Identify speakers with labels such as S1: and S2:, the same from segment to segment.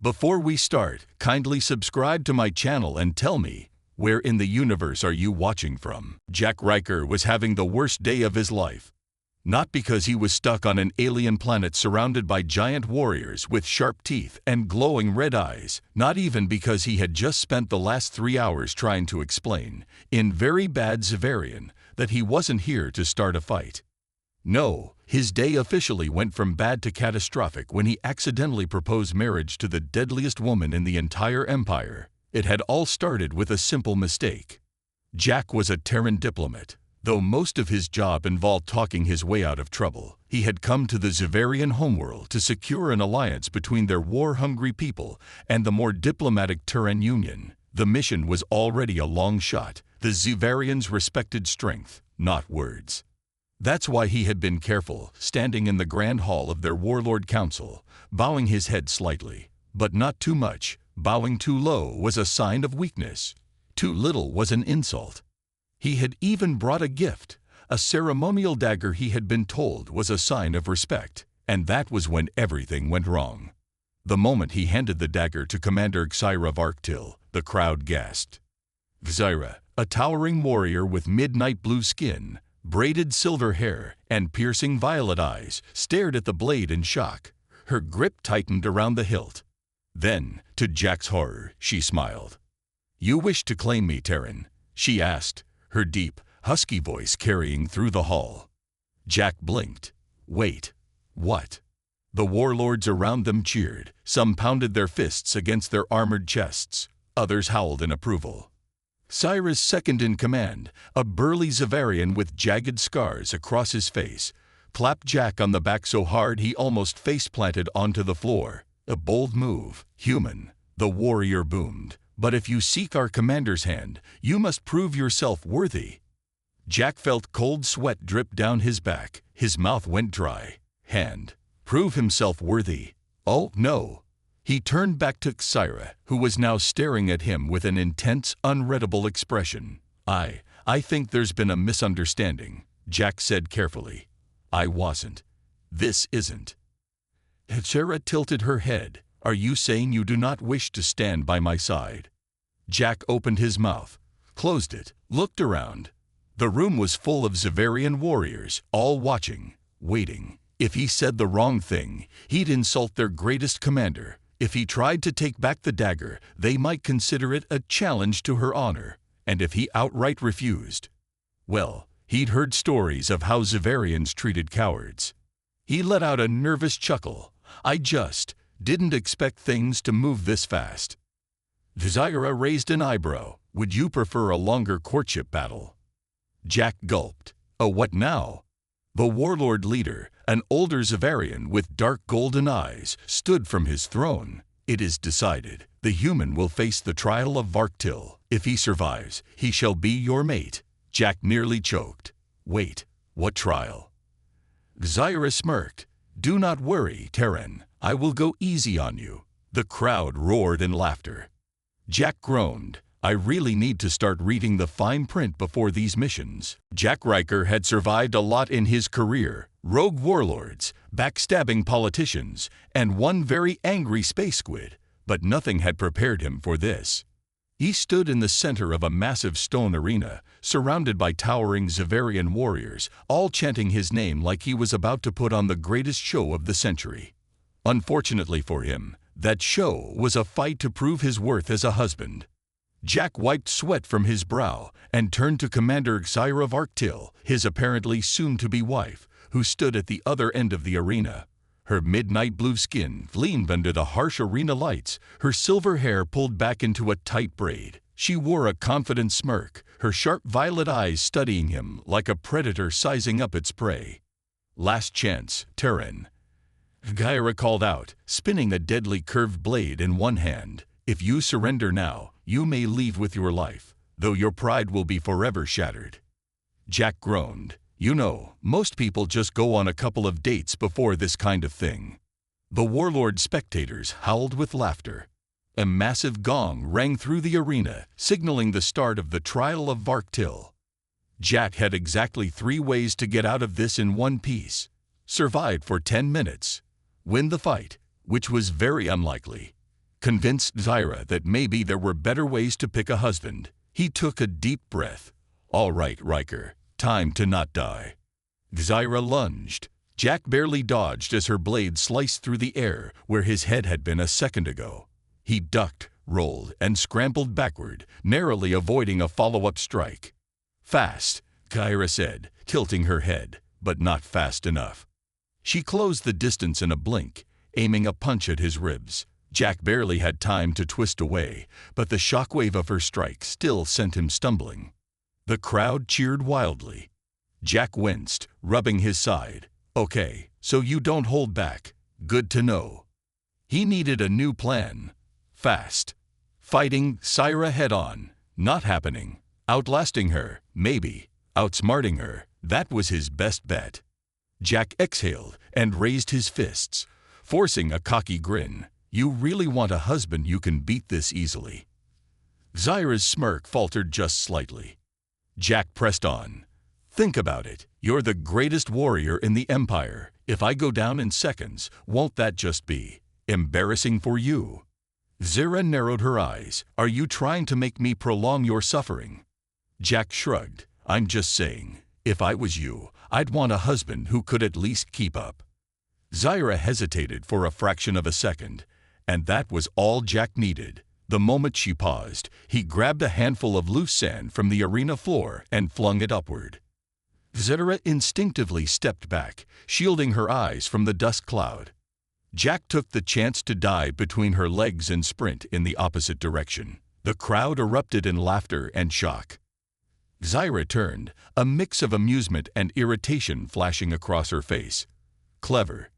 S1: Before we start, kindly subscribe to my channel and tell me, where in the universe are you watching from? Jack Riker was having the worst day of his life. Not because he was stuck on an alien planet surrounded by giant warriors with sharp teeth and glowing red eyes, not even because he had just spent the last 3 hours trying to explain, in very bad Xaverian, that he wasn't here to start a fight. No, his day officially went from bad to catastrophic when he accidentally proposed marriage to the deadliest woman in the entire Empire. It had all started with a simple mistake. Jack was a Terran diplomat. Though most of his job involved talking his way out of trouble, he had come to the Xaverian homeworld to secure an alliance between their war-hungry people and the more diplomatic Terran Union. The mission was already a long shot. The Xaverians respected strength, not words. That's why he had been careful, standing in the grand hall of their warlord council, bowing his head slightly, but not too much. Bowing too low was a sign of weakness. Too little was an insult. He had even brought a gift, a ceremonial dagger he had been told was a sign of respect, and that was when everything went wrong. The moment he handed the dagger to Commander Xyra Varktil, the crowd gasped. Xyra, a towering warrior with midnight blue skin, braided silver hair, and piercing violet eyes, stared at the blade in shock. Her grip tightened around the hilt. Then, to Jack's horror, she smiled. "You wish to claim me, Terran?" she asked, her deep, husky voice carrying through the hall. Jack blinked. Wait, what? The warlords around them cheered. Some pounded their fists against their armored chests. Others howled in approval. Cyrus' second-in-command, a burly Xaverian with jagged scars across his face, clapped Jack on the back so hard he almost face-planted onto the floor. A bold move, human, the warrior boomed. But if you seek our commander's hand, you must prove yourself worthy. Jack felt cold sweat drip down his back. His mouth went dry. Hand. Prove himself worthy. Oh, no. He turned back to Xyra, who was now staring at him with an intense, unreadable expression. I think there's been a misunderstanding, Jack said carefully. I wasn't. This isn't. Xyra tilted her head. Are you saying you do not wish to stand by my side? Jack opened his mouth, closed it, looked around. The room was full of Xaverian warriors, all watching, waiting. If he said the wrong thing, he'd insult their greatest commander. If he tried to take back the dagger, they might consider it a challenge to her honor. And if he outright refused, well, he'd heard stories of how Xaverians treated cowards. He let out a nervous chuckle. I just didn't expect things to move this fast. Xyra raised an eyebrow. Would you prefer a longer courtship battle? Jack gulped. Oh, what now? The warlord leader, an older Xaverian with dark golden eyes, stood from his throne. It is decided. The human will face the trial of Varktil. If he survives, he shall be your mate. Jack nearly choked. Wait, what trial? Xyra smirked. Do not worry, Terran. I will go easy on you. The crowd roared in laughter. Jack groaned. I really need to start reading the fine print before these missions. Jack Riker had survived a lot in his career. Rogue warlords, backstabbing politicians, and one very angry space squid. But nothing had prepared him for this. He stood in the center of a massive stone arena, surrounded by towering Xaverian warriors, all chanting his name like he was about to put on the greatest show of the century. Unfortunately for him, that show was a fight to prove his worth as a husband. Jack wiped sweat from his brow and turned to Commander Xyra Varktil, his apparently soon-to-be wife, who stood at the other end of the arena. Her midnight blue skin gleamed under the harsh arena lights, her silver hair pulled back into a tight braid. She wore a confident smirk, her sharp violet eyes studying him like a predator sizing up its prey. Last chance, Terran. Xyra called out, spinning a deadly curved blade in one hand. If you surrender now, you may leave with your life, though your pride will be forever shattered. Jack groaned. You know, most people just go on a couple of dates before this kind of thing. The warlord spectators howled with laughter. A massive gong rang through the arena, signaling the start of the trial of Varktil. Jack had exactly 3 ways to get out of this in one piece. Survive for 10 minutes. Win the fight, which was very unlikely. Convinced Zyra that maybe there were better ways to pick a husband, he took a deep breath. All right, Riker, time to not die. Zyra lunged. Jack barely dodged as her blade sliced through the air where his head had been a second ago. He ducked, rolled, and scrambled backward, narrowly avoiding a follow-up strike. Fast, Kyra said, tilting her head, but not fast enough. She closed the distance in a blink, aiming a punch at his ribs. Jack barely had time to twist away, but the shockwave of her strike still sent him stumbling. The crowd cheered wildly. Jack winced, rubbing his side. Okay, so you don't hold back. Good to know. He needed a new plan. Fast. Fighting Zyra head-on. Not happening. Outlasting her, maybe. Outsmarting her, that was his best bet. Jack exhaled and raised his fists, forcing a cocky grin. You really want a husband you can beat this easily. Zyra's smirk faltered just slightly. Jack pressed on. Think about it. You're the greatest warrior in the Empire. If I go down in seconds, won't that just be embarrassing for you? Zyra narrowed her eyes. Are you trying to make me prolong your suffering? Jack shrugged. I'm just saying, if I was you, I'd want a husband who could at least keep up. Zyra hesitated for a fraction of a second, and that was all Jack needed. The moment she paused, he grabbed a handful of loose sand from the arena floor and flung it upward. Zyra instinctively stepped back, shielding her eyes from the dust cloud. Jack took the chance to dive between her legs and sprint in the opposite direction. The crowd erupted in laughter and shock. Zyra turned, a mix of amusement and irritation flashing across her face. Clever.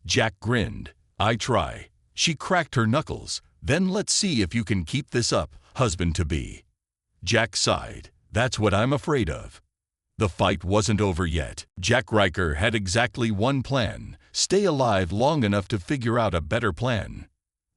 S1: Jack grinned. I try. She cracked her knuckles. Then let's see if you can keep this up, husband-to-be. Jack sighed. That's what I'm afraid of. The fight wasn't over yet. Jack Riker had exactly one plan: stay alive long enough to figure out a better plan.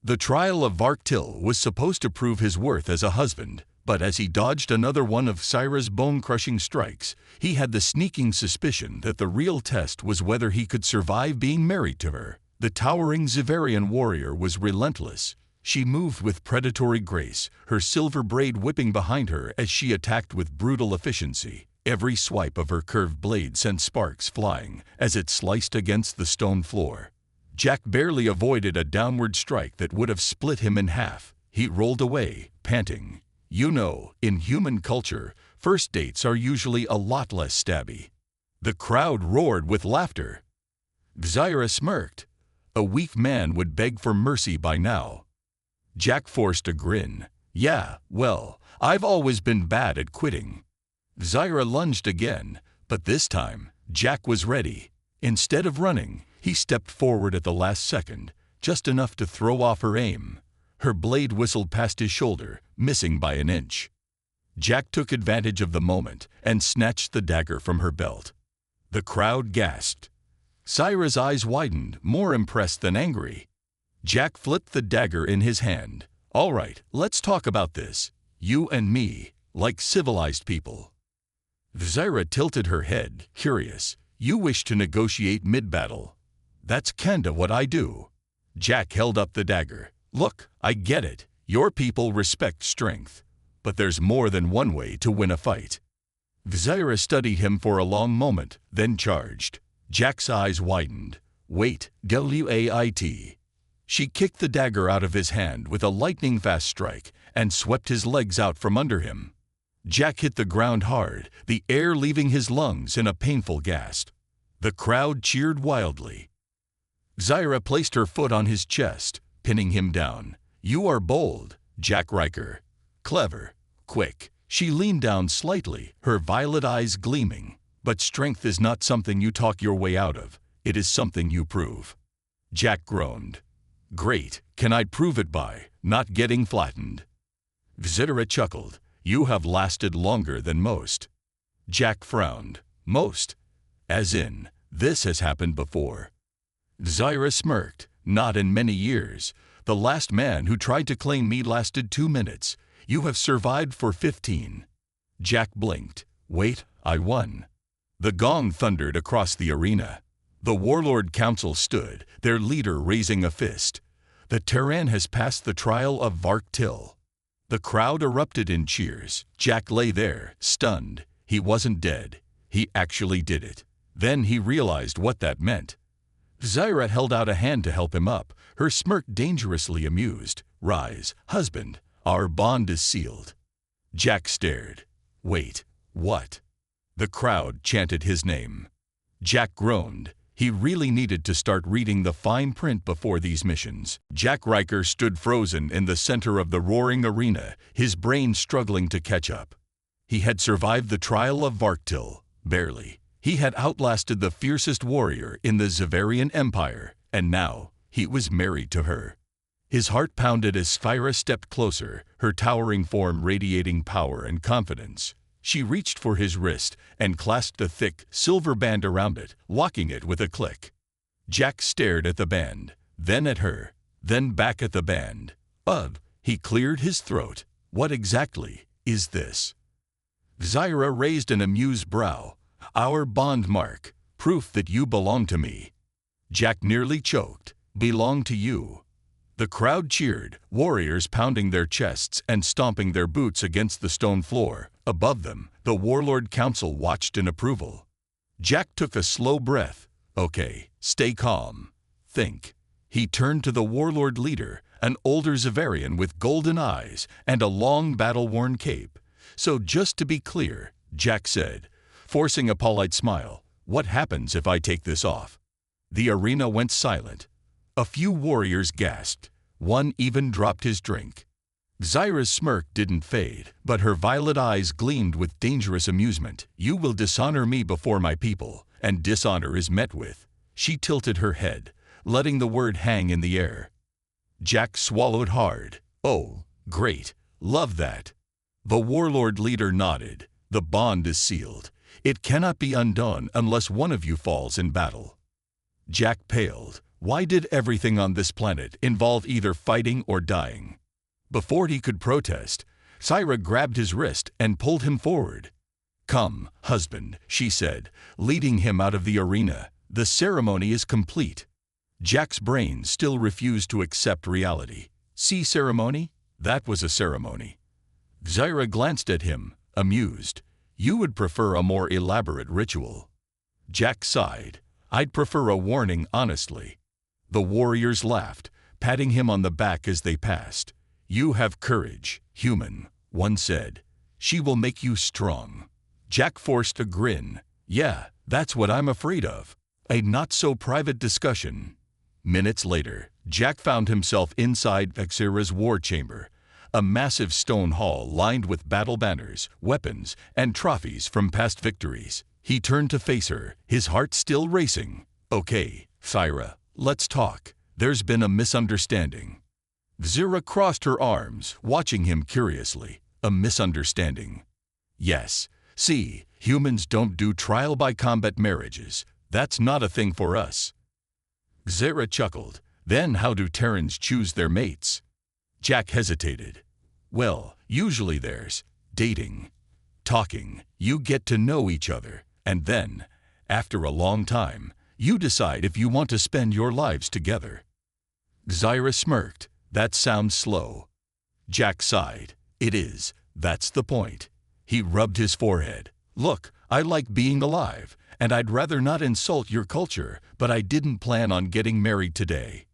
S1: The trial of Vark Till was supposed to prove his worth as a husband, but as he dodged another one of Zyra's bone-crushing strikes, he had the sneaking suspicion that the real test was whether he could survive being married to her. The towering Xaverian warrior was relentless. She moved with predatory grace, her silver braid whipping behind her as she attacked with brutal efficiency. Every swipe of her curved blade sent sparks flying as it sliced against the stone floor. Jack barely avoided a downward strike that would have split him in half. He rolled away, panting. You know, in human culture, first dates are usually a lot less stabby. The crowd roared with laughter. Zyra smirked. A weak man would beg for mercy by now. Jack forced a grin. Yeah, well, I've always been bad at quitting. Zyra lunged again, but this time, Jack was ready. Instead of running, he stepped forward at the last second, just enough to throw off her aim. Her blade whistled past his shoulder, missing by an inch. Jack took advantage of the moment and snatched the dagger from her belt. The crowd gasped. Zyra's eyes widened, more impressed than angry. Jack flipped the dagger in his hand. All right, let's talk about this. You and me, like civilized people. Zyra tilted her head, curious. You wish to negotiate mid-battle. That's kinda what I do. Jack held up the dagger. Look, I get it. Your people respect strength. But there's more than one way to win a fight. Zyra studied him for a long moment, then charged. Jack's eyes widened. Wait, wait. She kicked the dagger out of his hand with a lightning-fast strike and swept his legs out from under him. Jack hit the ground hard, the air leaving his lungs in a painful gasp. The crowd cheered wildly. Zyra placed her foot on his chest, pinning him down. You are bold, Jack Riker. Clever. Quick. She leaned down slightly, her violet eyes gleaming. But strength is not something you talk your way out of. It is something you prove. Jack groaned. Great. Can I prove it by not getting flattened? Zyra chuckled. You have lasted longer than most. Jack frowned. Most? As in, this has happened before. Zyra smirked. Not in many years. The last man who tried to claim me lasted 2 minutes. You have survived for 15. Jack blinked. Wait, I won. The gong thundered across the arena. The Warlord Council stood, their leader raising a fist. The Terran has passed the trial of Vark Till. The crowd erupted in cheers. Jack lay there, stunned. He wasn't dead. He actually did it. Then he realized what that meant. Zyra held out a hand to help him up, her smirk dangerously amused. "Rise, husband. Our bond is sealed." Jack stared. "Wait, what?" The crowd chanted his name. Jack groaned. He really needed to start reading the fine print before these missions. Jack Riker stood frozen in the center of the roaring arena, his brain struggling to catch up. He had survived the trial of Varktil, barely. He had outlasted the fiercest warrior in the Zavarian Empire, and now he was married to her. His heart pounded as Skyra stepped closer, her towering form radiating power and confidence. She reached for his wrist and clasped a thick, silver band around it, locking it with a click. Jack stared at the band, then at her, then back at the band. He cleared his throat. "What exactly is this?" Zyra raised an amused brow. "Our bond mark, proof that you belong to me." Jack nearly choked. "Belong to you." The crowd cheered, warriors pounding their chests and stomping their boots against the stone floor. Above them, the Warlord Council watched in approval. Jack took a slow breath. "Okay, stay calm. Think." He turned to the Warlord leader, an older Zavarian with golden eyes and a long battle-worn cape. "So just to be clear," Jack said, forcing a polite smile, "what happens if I take this off?" The arena went silent. A few warriors gasped. One even dropped his drink. Zyra's smirk didn't fade, but her violet eyes gleamed with dangerous amusement. "You will dishonor me before my people, and dishonor is met with." She tilted her head, letting the word hang in the air. Jack swallowed hard. "Oh, great. Love that." The warlord leader nodded. "The bond is sealed. It cannot be undone unless one of you falls in battle." Jack paled. Why did everything on this planet involve either fighting or dying? Before he could protest, Zyra grabbed his wrist and pulled him forward. "Come, husband," she said, leading him out of the arena. "The ceremony is complete." Jack's brain still refused to accept reality. See ceremony? That was a ceremony. Zyra glanced at him, amused. "You would prefer a more elaborate ritual." Jack sighed. "I'd prefer a warning, honestly." The warriors laughed, patting him on the back as they passed. "You have courage, human," one said. "She will make you strong." Jack forced a grin. "Yeah, that's what I'm afraid of." A not-so-private discussion. Minutes later, Jack found himself inside Vexira's war chamber, a massive stone hall lined with battle banners, weapons, and trophies from past victories. He turned to face her, his heart still racing. "Okay, Zyra, let's talk. There's been a misunderstanding." Zyra crossed her arms, watching him curiously. "A misunderstanding?" "Yes. See, humans don't do trial-by-combat marriages. That's not a thing for us." Zyra chuckled. "Then how do Terrans choose their mates?" Jack hesitated. "Well, usually there's dating, talking. You get to know each other, and then, after a long time, you decide if you want to spend your lives together." Zyra smirked. "That sounds slow." Jack sighed. "It is. That's the point." He rubbed his forehead. "Look, I like being alive, and I'd rather not insult your culture, but I didn't plan on getting married today."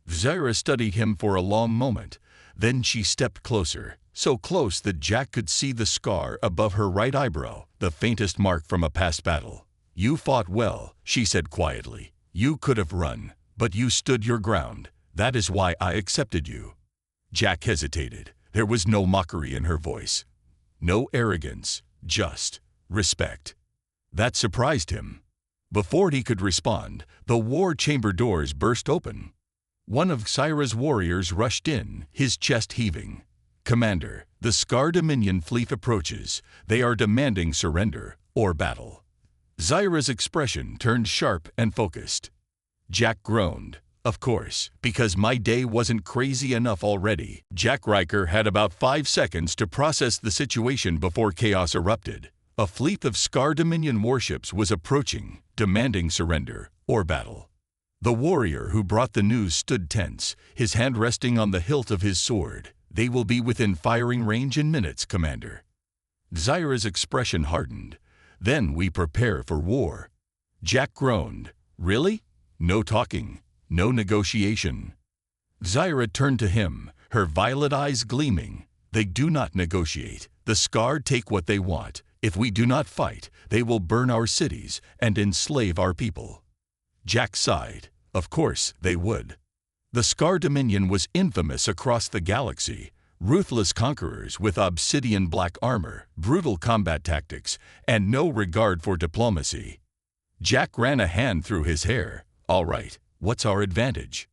S1: Zyra studied him for a long moment. Then she stepped closer, so close that Jack could see the scar above her right eyebrow, the faintest mark from a past battle. "You fought well," she said quietly. "You could have run, but you stood your ground. That is why I accepted you." Jack hesitated. There was no mockery in her voice. No arrogance, just respect. That surprised him. Before he could respond, the war chamber doors burst open. One of Zyra's warriors rushed in, his chest heaving. "Commander, the Scar Dominion fleet approaches. They are demanding surrender or battle." Zyra's expression turned sharp and focused. Jack groaned. "Of course, because my day wasn't crazy enough already." Jack Riker had about 5 seconds to process the situation before chaos erupted. A fleet of Scar Dominion warships was approaching, demanding surrender or battle. The warrior who brought the news stood tense, his hand resting on the hilt of his sword. They will be within firing range in minutes, Commander. Zyra's expression hardened. Then we prepare for war. Jack groaned. Really? No talking, no negotiation. Zyra turned to him, her violet eyes gleaming. They do not negotiate. The Scar take what they want. If we do not fight, they will burn our cities and enslave our people. Jack sighed. Of course they would. The Scar Dominion was infamous across the galaxy. Ruthless conquerors with obsidian black armor, brutal combat tactics, and no regard for diplomacy. Jack ran a hand through his hair. All right, what's our advantage?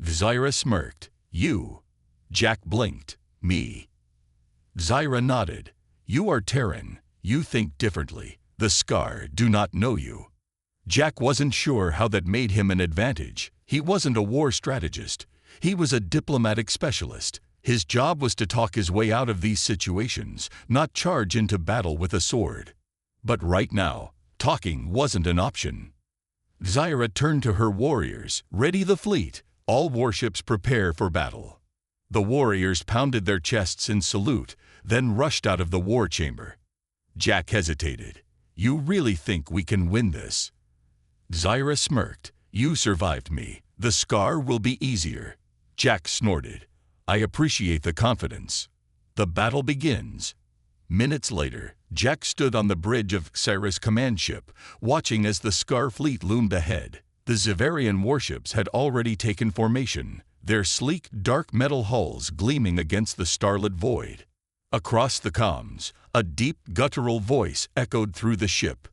S1: Zyra smirked. You. Jack blinked. Me. Zyra nodded. You are Terran. You think differently. The Scar do not know you. Jack wasn't sure how that made him an advantage. He wasn't a war strategist. He was a diplomatic specialist. His job was to talk his way out of these situations, not charge into battle with a sword. But right now, talking wasn't an option. Zyra turned to her warriors. Ready the fleet. All warships prepare for battle. The warriors pounded their chests in salute, then rushed out of the war chamber. Jack hesitated. You really think we can win this? Zyra smirked. You survived me. The Scar will be easier. Jack snorted. I appreciate the confidence. The battle begins. Minutes later, Jack stood on the bridge of Zyra's command ship, watching as the Scar fleet loomed ahead. The Xaverian warships had already taken formation, their sleek, dark metal hulls gleaming against the starlit void. Across the comms, a deep, guttural voice echoed through the ship.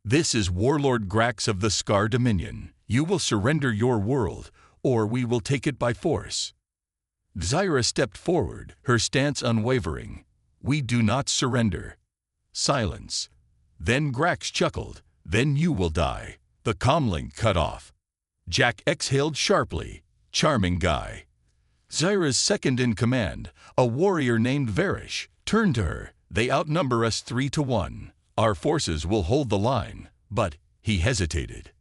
S1: This is Warlord Grax of the Scar Dominion. You will surrender your world, or we will take it by force. Zyra stepped forward, her stance unwavering. We do not surrender. Silence. Then Grax chuckled. Then you will die. The comlink cut off. Jack exhaled sharply. Charming guy. Zyra's second-in-command, a warrior named Varish, turned to her. They outnumber us 3-1. Our forces will hold the line. But he hesitated.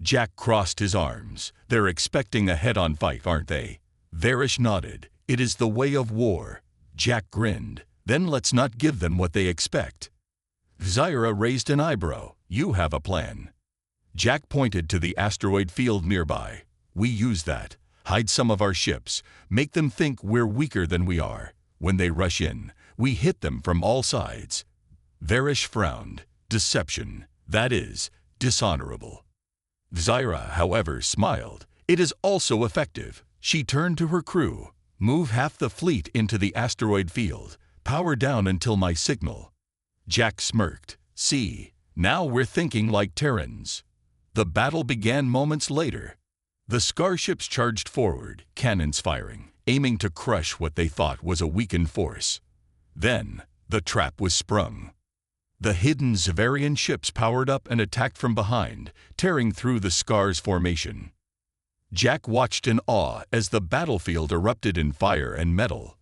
S1: Jack crossed his arms. They're expecting a head-on fight, aren't they? Varish nodded. It is the way of war. Jack grinned. Then let's not give them what they expect. Zyra raised an eyebrow. You have a plan. Jack pointed to the asteroid field nearby. We use that. Hide some of our ships. Make them think we're weaker than we are. When they rush in, we hit them from all sides. Varish frowned. Deception. That is, dishonorable. Zyra, however, smiled. It is also effective. She turned to her crew. Move half the fleet into the asteroid field. Power down until my signal. Jack smirked. See, now we're thinking like Terrans. The battle began moments later. The Scar ships charged forward, cannons firing, aiming to crush what they thought was a weakened force. Then, the trap was sprung. The hidden Xaverian ships powered up and attacked from behind, tearing through the Scar's formation. Jack watched in awe as the battlefield erupted in fire and metal.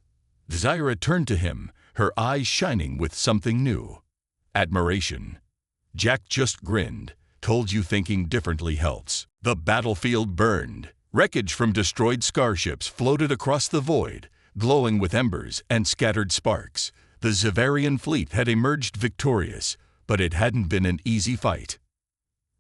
S1: Zyra turned to him, her eyes shining with something new. Admiration. Jack just grinned. Told you thinking differently helps. The battlefield burned. Wreckage from destroyed Scar ships floated across the void, glowing with embers and scattered sparks. The Xaverian fleet had emerged victorious, but it hadn't been an easy fight.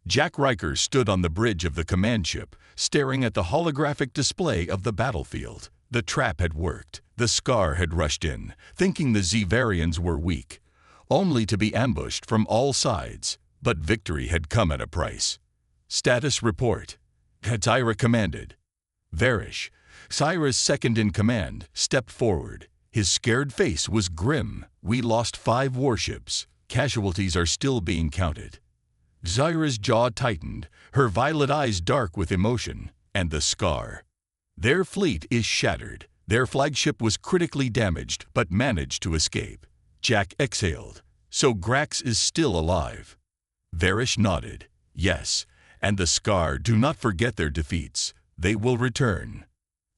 S1: Jack Riker stood on the bridge of the command ship, staring at the holographic display of the battlefield. The trap had worked. The Scar had rushed in, thinking the Xaverians were weak, only to be ambushed from all sides. But victory had come at a price. Status report. Zyra commanded. Varish, Zyra's second-in-command, stepped forward. His scared face was grim. We lost 5 warships. Casualties are still being counted. Zyra's jaw tightened, her violet eyes dark with emotion. And the Scar. Their fleet is shattered. Their flagship was critically damaged, but managed to escape. Jack exhaled. So Grax is still alive. Varish nodded. Yes, and the Scar do not forget their defeats. They will return.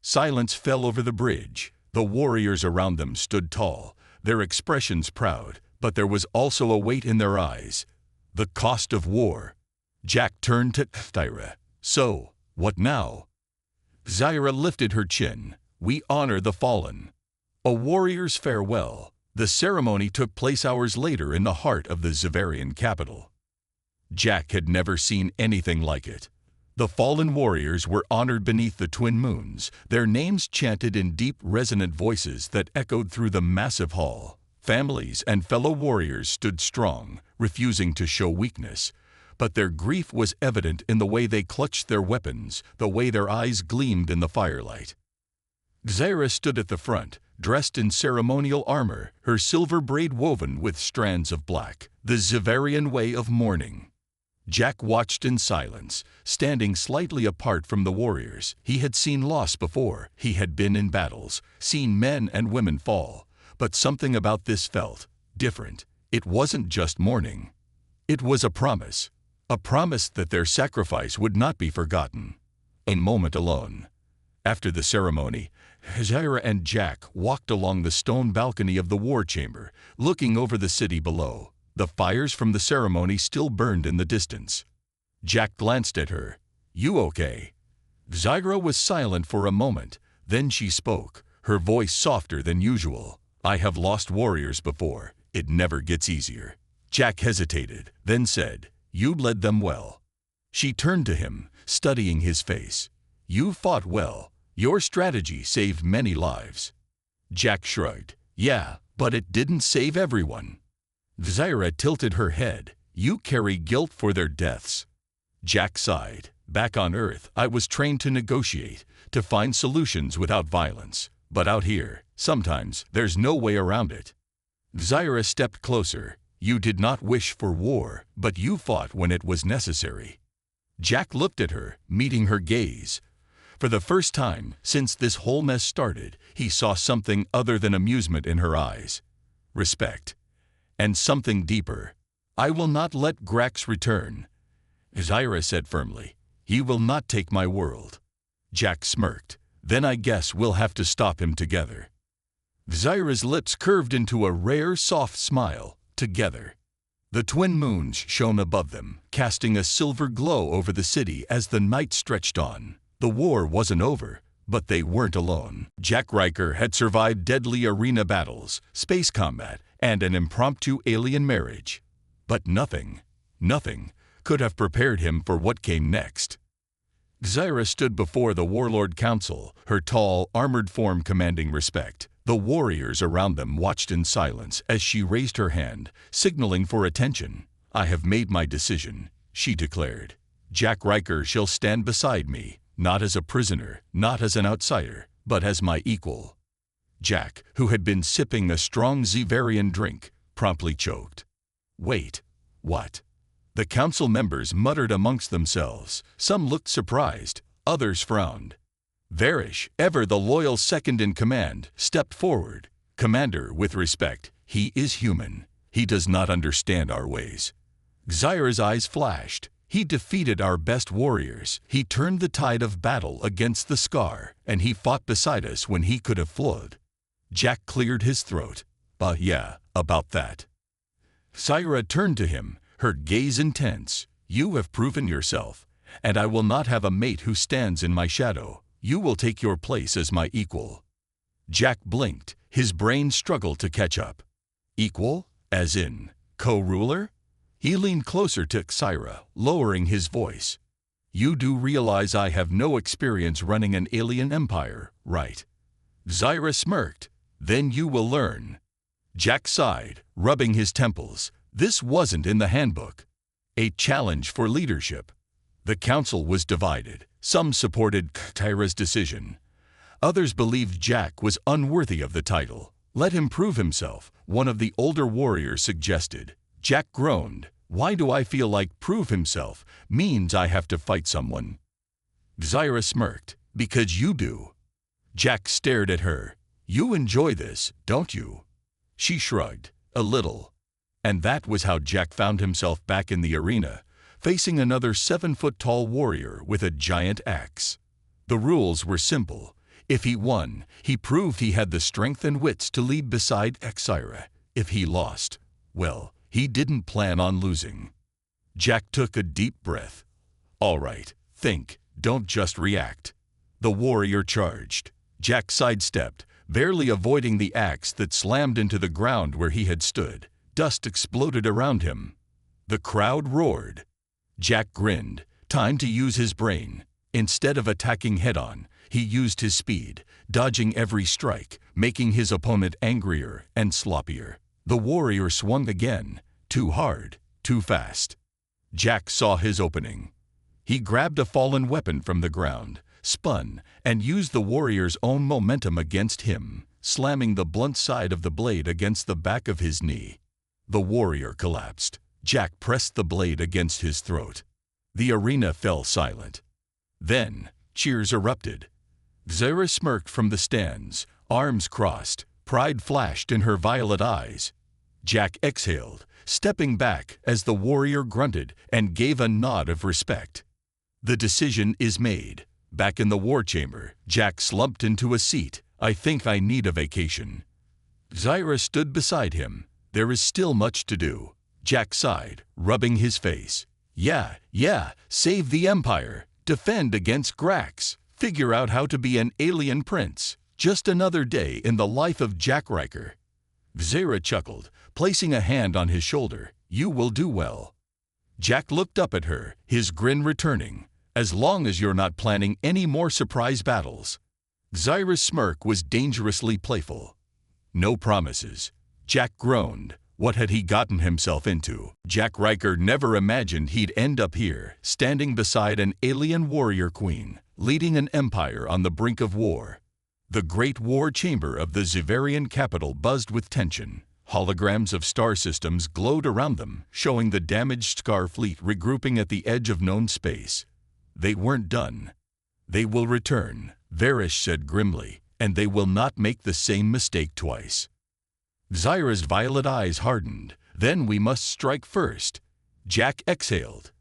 S1: Silence fell over the bridge. The warriors around them stood tall, their expressions proud, but there was also a weight in their eyes. The cost of war. Jack turned to Zyra. So, What now? Zyra lifted her chin. We honor the fallen. A warrior's farewell. The ceremony took place hours later in the heart of the Xaverian capital. Jack had never seen anything like it. The fallen warriors were honored beneath the twin moons, their names chanted in deep, resonant voices that echoed through the massive hall. Families and fellow warriors stood strong, refusing to show weakness. But their grief was evident in the way they clutched their weapons, the way their eyes gleamed in the firelight. Zyra stood at the front, dressed in ceremonial armor, her silver braid woven with strands of black, the Xaverian way of mourning. Jack watched in silence, standing slightly apart from the warriors. He had seen loss before. He had been in battles, seen men and women fall. But something about this felt different. It wasn't just mourning. It was a promise that their sacrifice would not be forgotten. A moment alone. After the ceremony, Zyra and Jack walked along the stone balcony of the war chamber, looking over the city below. The fires from the ceremony still burned in the distance. Jack glanced at her. You okay? Zyra was silent for a moment. Then she spoke, her voice softer than usual. I have lost warriors before. It never gets easier. Jack hesitated, then said, You led them well. She turned to him, studying his face. You fought well. Your strategy saved many lives. Jack shrugged. Yeah, but it didn't save everyone. Zyra tilted her head. You carry guilt for their deaths. Jack sighed. Back on Earth, I was trained to negotiate, to find solutions without violence. But out here, sometimes, there's no way around it. Zyra stepped closer. You did not wish for war, but you fought when it was necessary. Jack looked at her, meeting her gaze. For the first time since this whole mess started, he saw something other than amusement in her eyes. Respect. And something deeper. I will not let Grax return. Zyra said firmly. He will not take my world. Jack smirked. Then I guess we'll have to stop him together. Zyra's lips curved into a rare, soft smile. Together. The twin moons shone above them, casting a silver glow over the city as the night stretched on. The war wasn't over, but they weren't alone. Jack Riker had survived deadly arena battles, space combat, and an impromptu alien marriage. But nothing could have prepared him for what came next. Zyra stood before the Warlord Council, her tall, armored form commanding respect. The warriors around them watched in silence as she raised her hand, signaling for attention. I have made my decision, she declared. Jack Riker shall stand beside me, not as a prisoner, not as an outsider, but as my equal. Jack, who had been sipping a strong Xaverian drink, promptly choked. Wait, what? The council members muttered amongst themselves. Some looked surprised, others frowned. Varish, ever the loyal second in command, stepped forward. Commander, with respect, he is human. He does not understand our ways. Zyra's eyes flashed. He defeated our best warriors. He turned the tide of battle against the Scar, and he fought beside us when he could have fled. Jack cleared his throat. Yeah, about that. Zyra turned to him, her gaze intense. You have proven yourself, and I will not have a mate who stands in my shadow. You will take your place as my equal. Jack blinked. His brain struggled to catch up. Equal? As in, co-ruler? He leaned closer to Zyra, lowering his voice. You do realize I have no experience running an alien empire, right? Zyra smirked. Then you will learn. Jack sighed, rubbing his temples. This wasn't in the handbook. A challenge for leadership. The council was divided. Some supported Zyra's decision. Others believed Jack was unworthy of the title. Let him prove himself, one of the older warriors suggested. Jack groaned. Why do I feel like prove himself means I have to fight someone? Zyra smirked. Because you do. Jack stared at her. You enjoy this, don't you? She shrugged. A little. And that was how Jack found himself back in the arena, facing another 7-foot-tall warrior with a giant axe. The rules were simple. If he won, he proved he had the strength and wits to lead beside Zyra. If he lost, well, he didn't plan on losing. Jack took a deep breath. All right, think, Don't just react. The warrior charged. Jack sidestepped, barely avoiding the axe that slammed into the ground where he had stood. Dust exploded around him. The crowd roared. Jack grinned. Time to use his brain. Instead of attacking head-on, he used his speed, dodging every strike, making his opponent angrier and sloppier. The warrior swung again, too hard, too fast. Jack saw his opening. He grabbed a fallen weapon from the ground, spun, and used the warrior's own momentum against him, slamming the blunt side of the blade against the back of his knee. The warrior collapsed. Jack pressed the blade against his throat. The arena fell silent. Then, cheers erupted. Xaira smirked from the stands, arms crossed, pride flashed in her violet eyes. Jack exhaled, stepping back as the warrior grunted and gave a nod of respect. The decision is made. Back in the war chamber, Jack slumped into a seat. I think I need a vacation. Xaira stood beside him. There is still much to do. Jack sighed, rubbing his face. Yeah, save the Empire. Defend against Grax. Figure out how to be an alien prince. Just another day in the life of Jack Riker. Xaira chuckled, placing a hand on his shoulder. You will do well. Jack looked up at her, his grin returning. As long as you're not planning any more surprise battles. Xaira's smirk was dangerously playful. No promises. Jack groaned. What had he gotten himself into? Jack Riker never imagined he'd end up here, standing beside an alien warrior queen, leading an empire on the brink of war. The great war chamber of the Xaverian capital buzzed with tension. Holograms of star systems glowed around them, showing the damaged Scar fleet regrouping at the edge of known space. They weren't done. They will return, Varish said grimly, and they will not make the same mistake twice. Xaira's violet eyes hardened. Then we must strike first. Jack exhaled.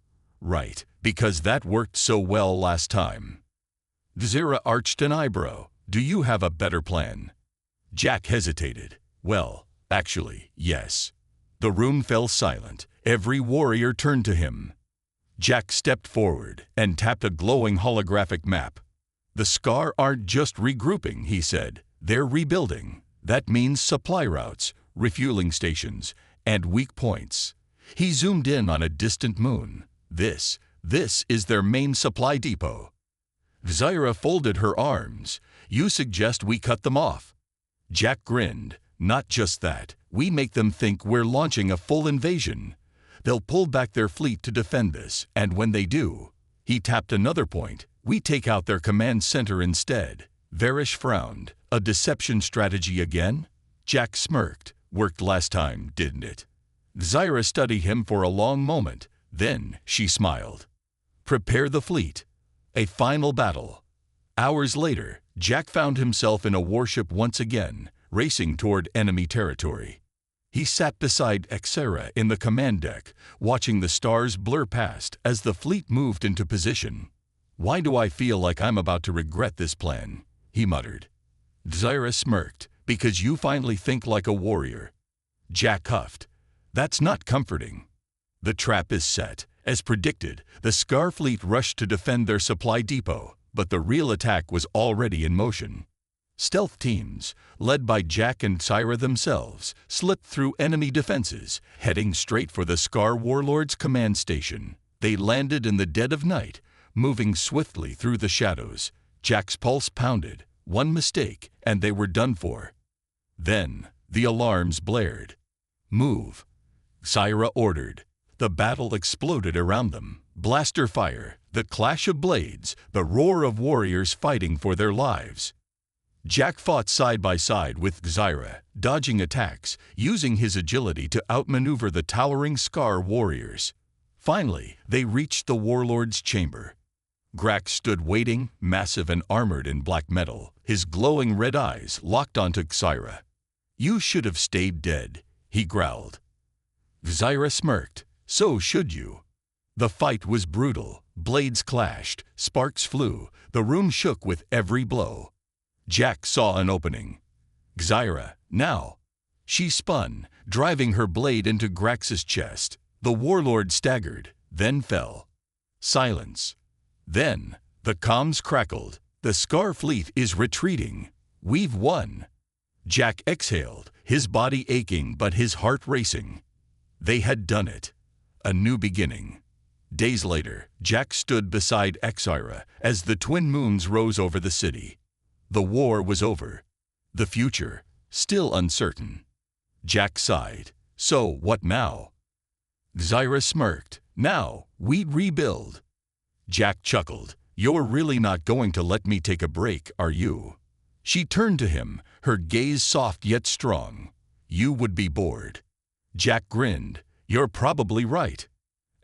S1: Right, because that worked so well last time. Xaira arched an eyebrow. Do you have a better plan? Jack hesitated. Well, actually, yes. The room fell silent. Every warrior turned to him. Jack stepped forward and tapped a glowing holographic map. The Scar aren't just regrouping, he said. They're rebuilding. That means supply routes, refueling stations, and weak points. He zoomed in on a distant moon. This is their main supply depot. Xaira folded her arms. You suggest we cut them off? Jack grinned. Not just that. We make them think we're launching a full invasion. They'll pull back their fleet to defend this, and when they do, he tapped another point, we take out their command center instead. Varish frowned. A deception strategy again? Jack smirked. Worked last time, didn't it? Xaira studied him for a long moment. Then she smiled. Prepare the fleet. A final battle. Hours later, Jack found himself in a warship once again, racing toward enemy territory. He sat beside Xaira in the command deck, watching the stars blur past as the fleet moved into position. Why do I feel like I'm about to regret this plan? He muttered. Xaira smirked. Because you finally think like a warrior. Jack huffed. That's not comforting. The trap is set. As predicted, the Scar fleet rushed to defend their supply depot, but the real attack was already in motion. Stealth teams, led by Jack and Xaira themselves, slipped through enemy defenses, heading straight for the Scar warlord's command station. They landed in the dead of night, moving swiftly through the shadows. Jack's pulse pounded. One mistake, and they were done for. Then, the alarms blared. Move, Xaira ordered. The battle exploded around them. Blaster fire, the clash of blades, the roar of warriors fighting for their lives. Jack fought side by side with Xaira, dodging attacks, using his agility to outmaneuver the towering Scar warriors. Finally, they reached the warlord's chamber. Grax stood waiting, massive and armored in black metal, his glowing red eyes locked onto Xaira. You should have stayed dead, he growled. Xaira smirked. So should you. The fight was brutal. Blades clashed, sparks flew, the room shook with every blow. Jack saw an opening. Xaira, now. She spun, driving her blade into Grax's chest. The warlord staggered, then fell. Silence. Then, The comms crackled. The Scar fleet is retreating. We've won. Jack exhaled, his body aching but his heart racing. They had done it. A new beginning. Days later, Jack stood beside Exira as the twin moons rose over the city. The war was over. The future, still uncertain. Jack sighed. So, what now? Zyra smirked. Now, we'd rebuild. Jack chuckled. You're really not going to let me take a break, are you? She turned to him, her gaze soft yet strong. You would be bored. Jack grinned. You're probably right.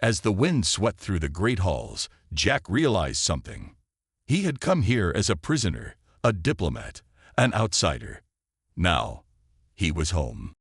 S1: As the wind swept through the great halls, Jack realized something. He had come here as a prisoner, a diplomat, an outsider. Now, he was home.